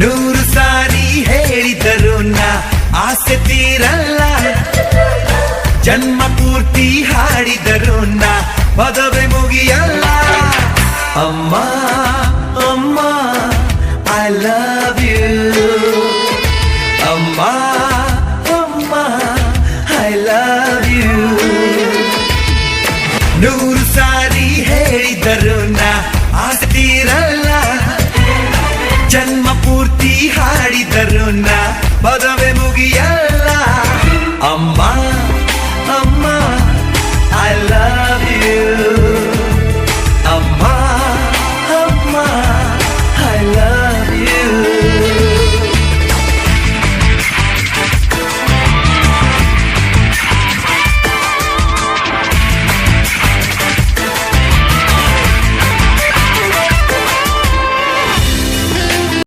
ನೂರು ಸಾರಿ ಹೇಳಿದರು ನಾ ಆಸೆ ತೀರಲ್ಲ, ಜನ್ಮ ಪೂರ್ತಿ ಹಾಡಿದರು ನಾ ಪದವೇ ಮುಗಿಯಲ್ಲ. ಅಮ್ಮ ಅಮ್ಮ I love